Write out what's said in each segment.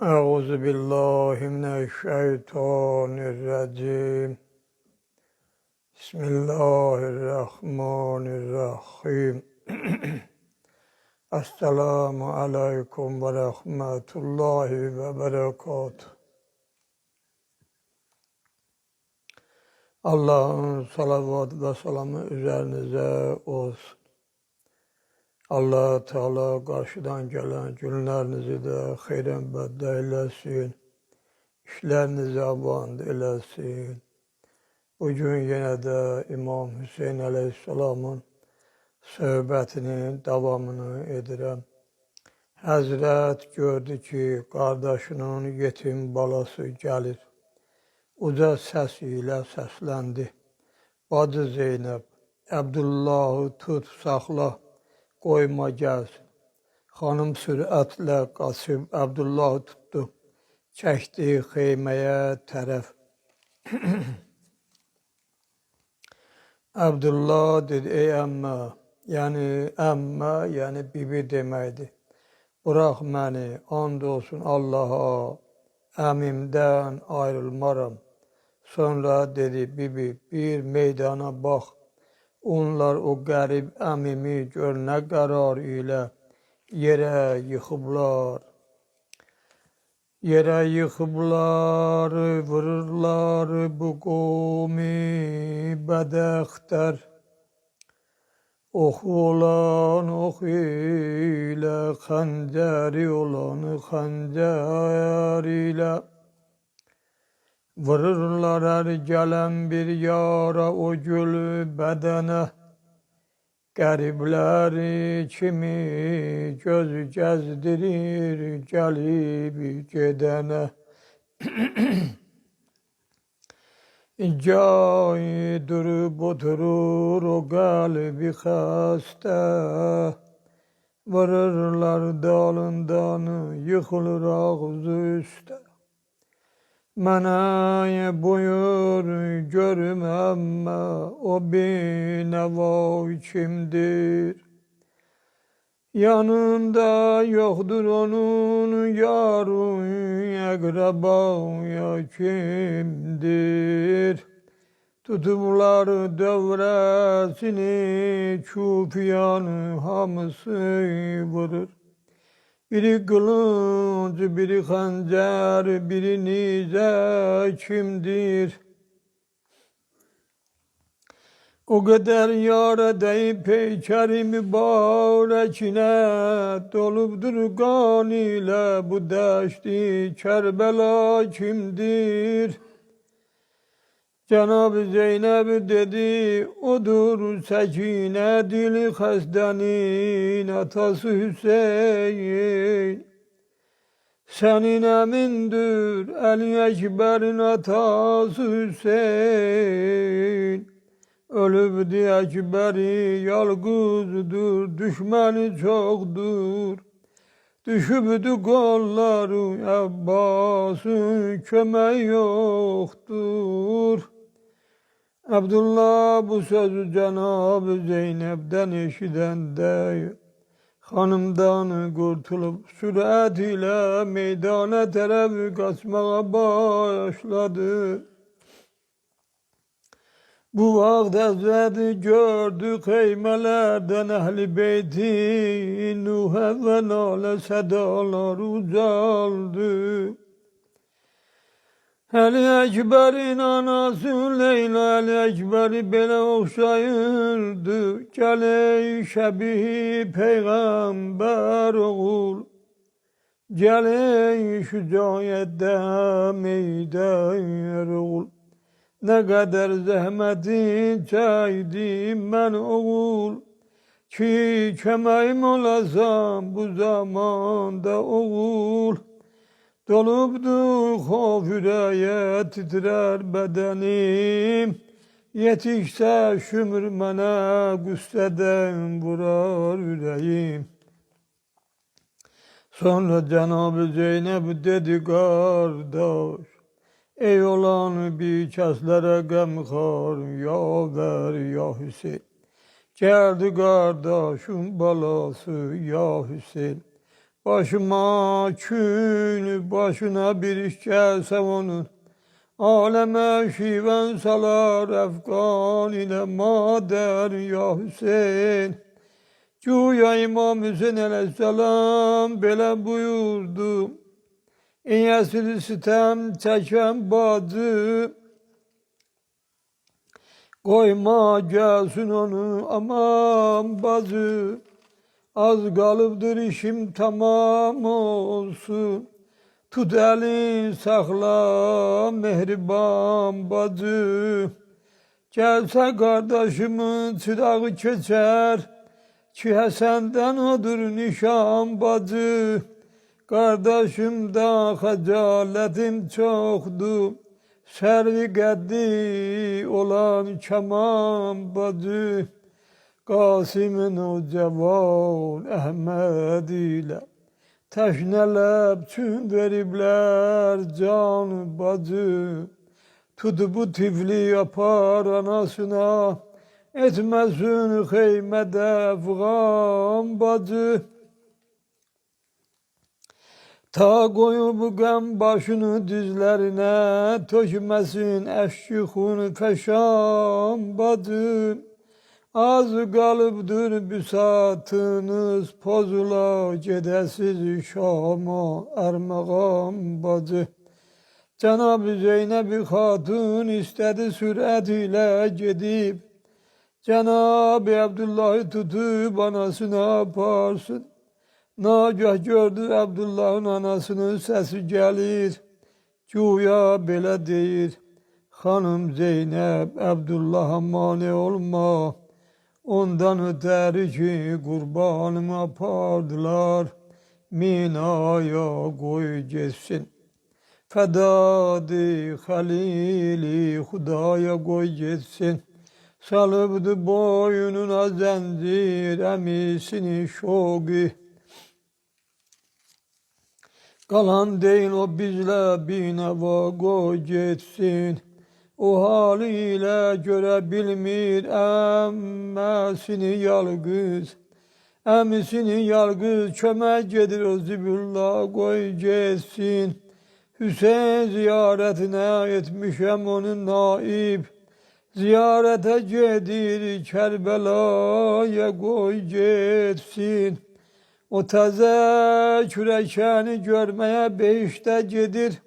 Euzu billahi mineşşeytanirracim. Bismillahirrahmanirrahim. Esselamu aleyküm ve rahmetullahi ve berekatuhu. Allah'ın salavatı ve selamı üzerinize olsun. Allah Teala karşıdan gelen günlerinizi de hayren bedde eylesin. İşlerinizi aband eylesin. Bugün yine de İmam Hüseyin Aleyhisselam'ın söhbətinin davamını edirəm. Həzrət gördü ki, qardaşının yetim balası gəlir. Uca səs ilə səsləndi. Bacı Zeynəb, Əbdullahı tut, saxla, qoyma gəlsin. Xanım sürətlə qaçıb Əbdullahı tutdu. Çəkdi xeyməyə tərəf. Abdullah dedi, ey əmmə, yəni bibi deməkdir. Bırax məni, and olsun Allaha, əmimdən ayrılmaram. Sonra dedi, bibi, bir meydana bax. Onlar o qərib əmimi gör nə qərar ilə yerə yıxıblar. Yerə yıxıblar, vururlar bu qovmi bədəxtər. Oxu olan ox ilə, xəncəri olan xəncər ilə. Vururlar hər gələn bir yara o gülü bədənə. Qəribləri kimi göz gəzdirir gəlib gedənə. Cay durub oturur o qəlbi xəstə. Vururlar dalından, yıxılır ağzı üstə. Mənə buyur görüm əmmə, o binəva kimdir? Yanında yoxdur onun yarı, əqrəbaya kimdir? Tutublar dövrəsini, küfiyanı hamısı vurur. Biri kılınç, biri xəncər, biri nizə kimdir? O qədər yara deyib peykəri mübarəkinə, dolubdur qan ilə bu dəşti Kərbəla kimdir? Cənab-ı Zeynəb dedi, odur Səkinə, dili xəstənin atası Hüseyin. Sənin əmindir, Əli Əkbərin atası Hüseyin. Ölübdü Əkbəri, yalqızdır, düşməni çoxdur. Düşübdü qolları, Əbbasın kömək yoxdur. Abdullah bu sözü Cənab-ı Zeynəbdən eşidəndə xanımdan qurtulub sürət ilə meydana tərəf qaçmağa başladı. Bu vaxt Həzrət gördü xeymələrdən Əhl-i Beytin Nuhə və nalə sədalar ucaldı. Əli Əkbərin anası Leyla Əli Əkbəri belə oxşayırdı. Gəley şəbihi Peyğəmbər oğul, gəley şücayətdə meydər oğul. Nə qədər zəhmətin çəkdim mən oğul, ki köməyim olasam bu zamanda oğul. Dolubdur xof ürəyə, titrər bədənim, yetişsə şümür mənə qüssədən vurar ürəyim. Sonra Cənab-ı Zeynəb dedi, qardaş, ey olan bir kəslərə qəmxar, ya ver ya Hüseyin. Gəldi qardaşın balası ya Hüseyin. Başıma kül, başına bir iş gelse onun. Aleme şiven salar Efgan ile mader ya Hüseyin. Güya İmam Hüseyin aleyhisselam böyle buyurdu. İyesini sitem çeken bacı, koyma gelsin onu aman bacı. Az kalıptır işim tamam olsun. Tut elin sakla mehriban bacı. Gelse kardeşimin çırağı keçer. Ki senden odur nişan bacı. Kardeşimden hacaletim çoktu. Servi geddi olan keman bacı. Kasım'ın o cevan Ahmed ile teşnelep çün veribler can bacı. Tutu bu tifli yapar anasına, etmesin heymede fıgan bacı. Ta koyu bu gam başını dizlerine, tökmesin eşkihun feşan bacı. Az kalıptır büsatınız, pozula gedesiz Şam'a ermeğan bacı. Cenab-ı Zeynep-i Hatun istedi sürat ile gidip, Cenab-ı Abdullah'ı tutup anasına aparsın. Nagah gördü Abdullah'ın anasının sesi gelir, güya belə deyir, Hanım Zeynep Abdullah'a mane olma. Ondan öteri ki kurbanımı apardılar, Mina'ya koy geçsin. Fedadı halili Hudaya koy geçsin. Salıbdı boynuna zincir emisini şoğu. Kalan değil o bizle bineva koy geçsin. O haliyle görebilmir emmesini yalgız. Emmisini yalgız çömek gedir o zibullah koy geçsin. Hüseyin ziyaretine etmişem onun naib. Ziyarete gedir Kerbela'ya koy geçsin. O taze kürekeni görmeye beşte gedir.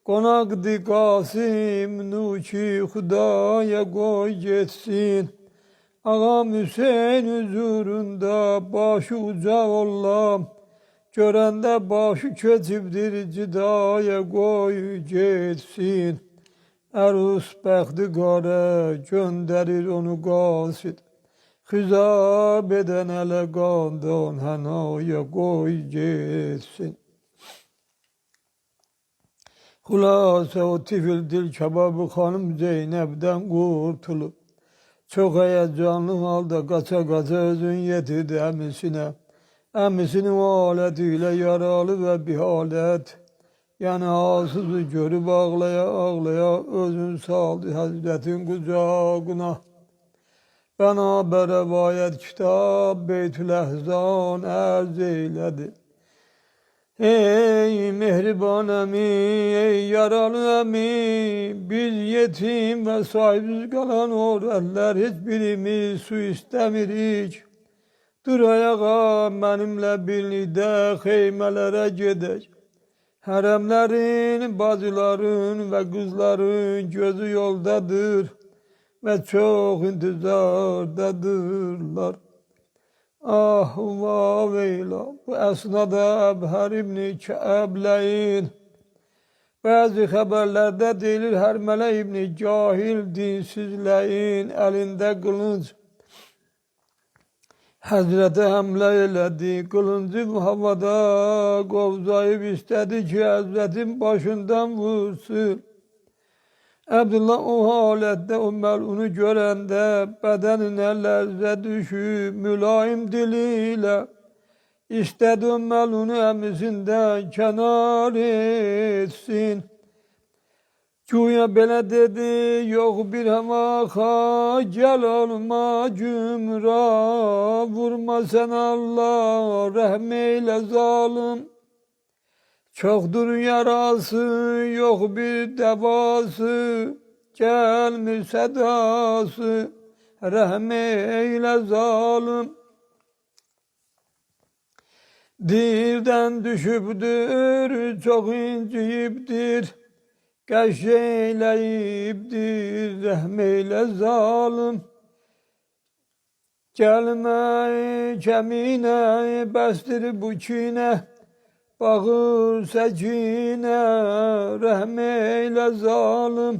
Konakdı Kasım Nuçi Hudaya koy geçsin. Ağam Hüseyin huzurunda başı uca olam. Görende başı keçibdir cidaya koy geçsin. Erus bəxti qara gönderir onu qasid. Hizab eden ele qandan hənaya koy geçsin. Hulasa o tifil dil kebabı hanım Zeynep'den kurtulup, çok heyecanlı halde kaça kaça özün yetirdi emisine. Emisinin aletiyle yaralı ve bir halet, yani ağsızı görüp ağlaya ağlaya özün saldı Hazretin kucağına. Bana rivayet kitap Beytül Ehzan erz eyledi. Ey mehriban emi, ey yaralı emi, biz yetim ve sahipsiz kalan oğlanlar hiçbirimiz su istemirik. Dur ayağa benimle birlikte heymelere gidek. Haremlerin, bacıların ve kızların gözü yoldadır ve çok intizardadırlar. Ah vah veyla, bu esnada Ebher İbni Kâb'leyin. Bazı haberlerde deyilir Hermele İbni Cahil dinsizleyin elinde kılınç. Hazreti hamle eyledi, kılıncı havada kovzayıp istedi ki Hazretin başından vursun. Abdullah o halette o melunu görende bedenine lerzet düşüp mülayim diliyle istedi o melunu emisinden kenar etsin. Güya belə dedi, yok bir hava gel olma cümra, vurma sen Allah, rahmeyle zalim. Çoktur yarası, yok bir devası, gelmiş sedası, rahmeyle zalim. Divden düşüptür, çok inciyiptir, Qəş eyləyibdir, rəhmeyle zalim. Gəlmə kəminə, bəsdir bu kinə, Bağır səkinə, rəhmeyle zalim.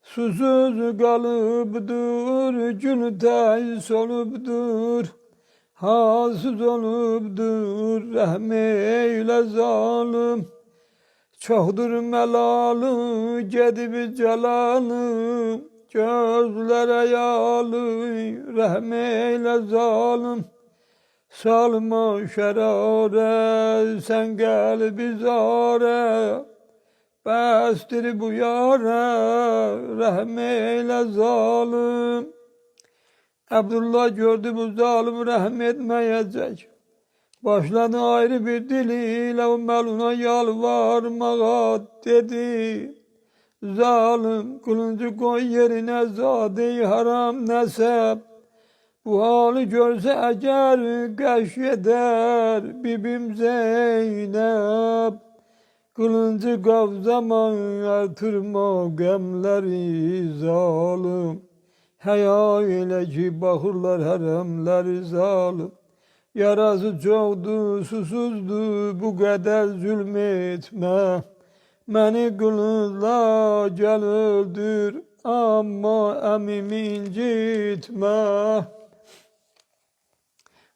Susuz qalıbdır, gül tez olubdur, Hasız olubdur, rəhmeyle zalim. Çoxdur məlalı, gedib cəlalı, Gözlərə yalı, rəhmeyle zalim. Salma şərarə, sən qəlbi zarə, Bəsdir bu yarə, rəhmeyle zalim. Abdullah gördü bu zalim rəhm etməyəcək. Başladı ayrı bir diliyle o meluna yalvarmağa dedi. Zalim kılıncı koy yerine zade-i haram nesep. Bu hali görse eğer qəş eder bibim Zeynep. Kılıncı kavzama artırma gemleri zalim. Heya ile ki bakırlar haremleri zalim. Yarası çoktu, susuzdu, bu kadar zulmetme. Beni kılıçla gel öldür, ama emimi incitme.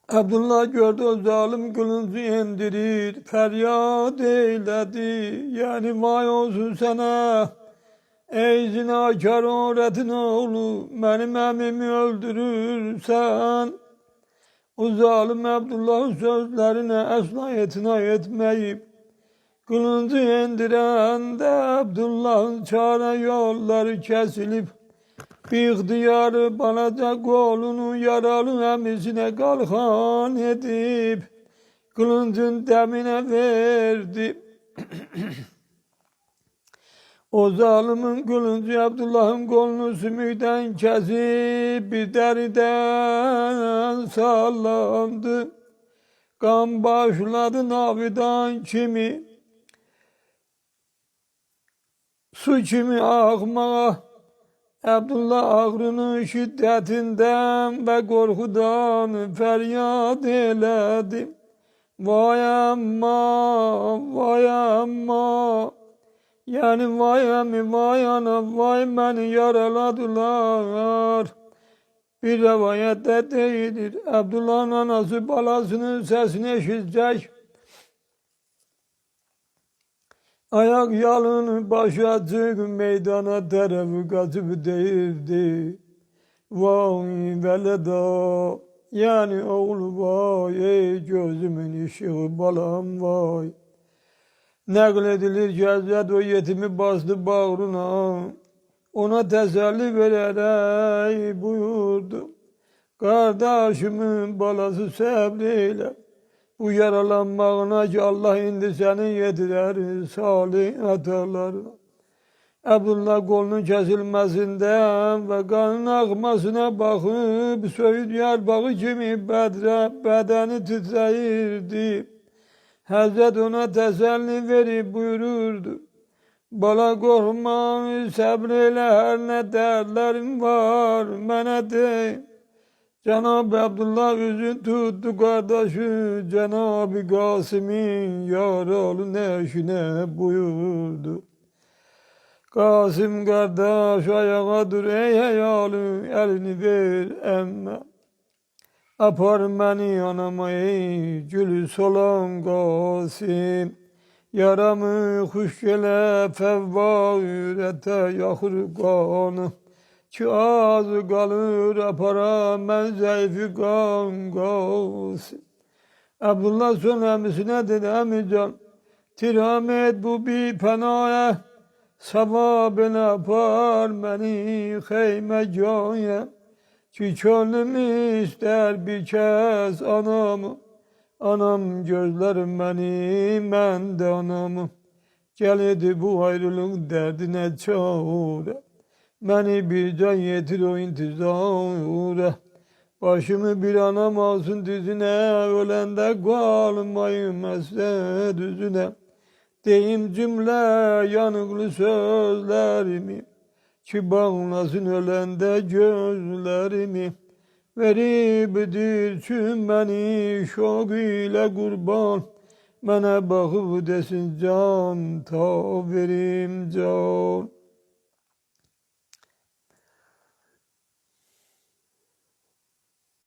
Abdullah gördü o zalim kılıncı indirir, feryat eyledi, yani vay olsun sana. Ey zinakar öğretin oğlu, benim emimi öldürürsen. O zalim Abdullah'ın sözlerine asla etina etmeyip, kılıncı indirende Abdullah'ın çare yolları kesilip, bir ihtiyarı balacak oğlunu yaralı emisine kalkan edip, kılıncın demine verdi. O zalimin kılıncı Abdullah'ın kolunu sümükten kesip bir deriden sallandı. Kan başladı navidan kimi, su kimi akmaya. Abdullah ağrının şiddetinden ve korkudan feryat eyledi. Vay amma, vay amma. Yani vay emi, vay ana, vay beni yaraladılar. Bir rivayette değildir. Abdullah'ın anası balasının sesini eşitecek. Ayak yalın başı açık meydana tarafı kaçıp değildi. Vay veleda, yani oğlu vay, ey gözümün ışığı balam vay. Nakledilir ki Hazret o yetimi bastı bağrına, ona teselli vererek buyurdu. Kardeşimin balası sabreyle, bu yaralanmağına ki Allah indi seni yedirer salih hatalarına. Abdullah kolunun kesilmesinden ve kanın akmasına bakıp Söğüt yarbağı kimi bedeni titreyirdi. Hazret ona teselli verip buyururdu. Bala korkma, sabreyle her ne dertlerin var, mene de. Cenab-ı Abdullah üzün tuttu kardeşi, Cenab-ı Kasım'ın yaralı neşine buyurdu. Kasım kardeş ayağa dur ey hayalı, elini ver emme. Apar beni anama ey gülü solan Kasım. Yaramı huş gele fevvârete yakır kanı. Ki ağzı kalır apara ben zayıfı kan Kasım. Abdullah son emisine dedi emican. Tirhamet bu bir penaya. Sabah ben apar beni heymegâye, ki könlüm ister bir kez anamı. Anam gözlerim benim, ben de anamı. Geledi bu ayrılık derdine çare, beni bir can yetir o intizara. Başımı bir anam alsın düzüne, ölende kalmayım esre düzüne. Deyim cümle yanıklı sözlerimi, ki bağlasın ölende gözlerimi. Verip dirçün beni şok ile kurban, bana bakıp desin can ta verim can.